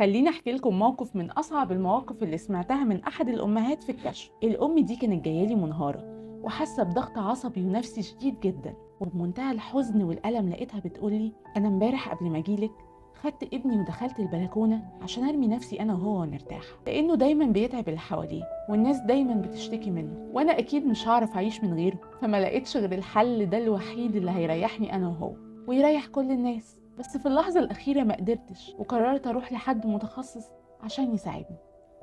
خليني احكي لكم موقف من اصعب المواقف اللي سمعتها من احد الامهات في الكشف. الام دي كانت جايه لي منهاره وحاسه بضغط عصبي ونفسي شديد جدا، وبمنتهى الحزن والالم لقيتها بتقول لي: انا امبارح قبل ما اجيلك خدت ابني ودخلت البلكونه عشان ارمي نفسي انا وهو ونرتاح، لانه دايما بيتعب اللي حواليه والناس دايما بتشتكي منه، وانا اكيد مش هعرف اعيش من غيره، فما لقيتش غير الحل ده الوحيد اللي هيريحني انا وهو ويريح كل الناس. بس في اللحظة الأخيرة ما قدرتش وقررت أروح لحد متخصص عشان يساعدني.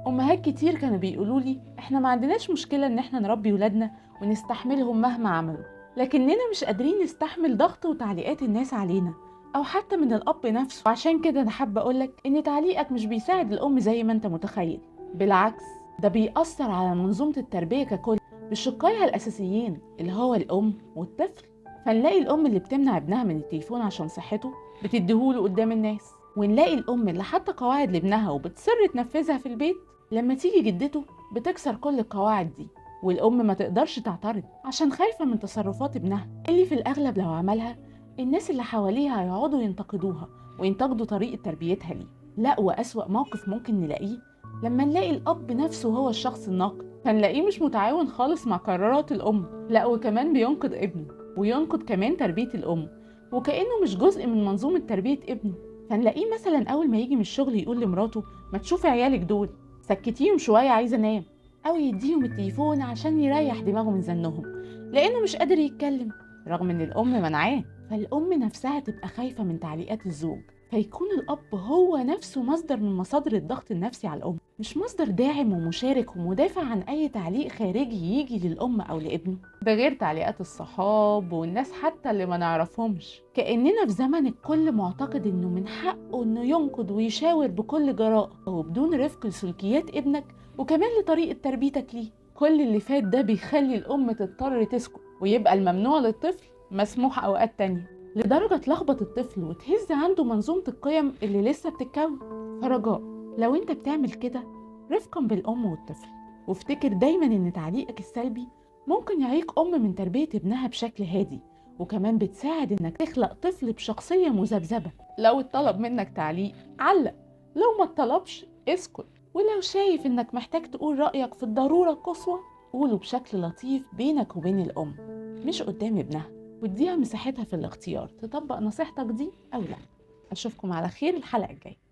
أمهات كتير كانوا بيقولوا لي: إحنا ما عندناش مشكلة إن إحنا نربي ولادنا ونستحملهم مهما عملوا، لكننا مش قادرين نستحمل ضغط وتعليقات الناس علينا أو حتى من الأب نفسه. وعشان كده أنا حابة أقولك إن تعليقك مش بيساعد الأم زي ما أنت متخيل، بالعكس ده بيأثر على منظومة التربية ككل بشقائها الأساسيين اللي هو الأم والطفل. فنلاقي الأم اللي بتمنع ابنها من التليفون عشان صحته بتديهوله قدام الناس، ونلاقي الأم اللي حاطة قواعد لابنها وبتصر تنفذها في البيت، لما تيجي جدته بتكسر كل القواعد دي، والأم ما تقدرش تعترض عشان خايفة من تصرفات ابنها اللي في الأغلب لو عملها الناس اللي حواليها هيقعدوا ينتقدوها وينتقدوا طريقة تربيتها ليه. لا، وأسوأ موقف ممكن نلاقيه لما نلاقي الأب نفسه هو الشخص الناقد، فنلاقيه مش متعاون خالص مع قرارات الأم، لا وكمان بينقد ابنه وينقد كمان تربية الأم وكأنه مش جزء من منظومة تربية ابنه. فنلاقيه مثلا أول ما يجي من الشغل يقول لمراته: ما تشوفي عيالك دول، سكتيهم شوية عايزة أنام، أو يديهم التليفون عشان يريح دماغه من زنهم لأنه مش قادر يتكلم رغم إن الأم منعاه. فالأم نفسها تبقى خايفة من تعليقات الزوج، فيكون الأب هو نفسه مصدر من مصادر الضغط النفسي على الأم، مش مصدر داعم ومشارك ومدافع عن أي تعليق خارجي يجي للأم أو لابنه. ده غير تعليقات الصحاب والناس حتى اللي ما نعرفهمش. كأننا في زمن الكل معتقد إنه من حقه إنه ينقد ويشاور بكل جراءة وبدون رفق لسلوكيات ابنك وكمان لطريقة تربيتك ليه. كل اللي فات ده بيخلي الأم تضطر تسكت ويبقى الممنوع للطفل مسموح أوقات تانية، لدرجة تلخبط الطفل وتهز عنده منظومة القيم اللي لسه بتتكون. فرجاء، لو انت بتعمل كده رفقا بالأم والطفل، وافتكر دايما ان تعليقك السلبي ممكن يعيق أم من تربية ابنها بشكل هادي، وكمان بتساعد انك تخلق طفل بشخصية مذبذبة. لو اتطلب منك تعليق علق، لو ما اتطلبش اسكت، ولو شايف انك محتاج تقول رأيك في الضرورة القصوى قوله بشكل لطيف بينك وبين الأم مش قدام ابنها، واديها مساحتها في الاختيار تطبق نصيحتك دي أو لا. أشوفكم على خير الحلقة الجاية.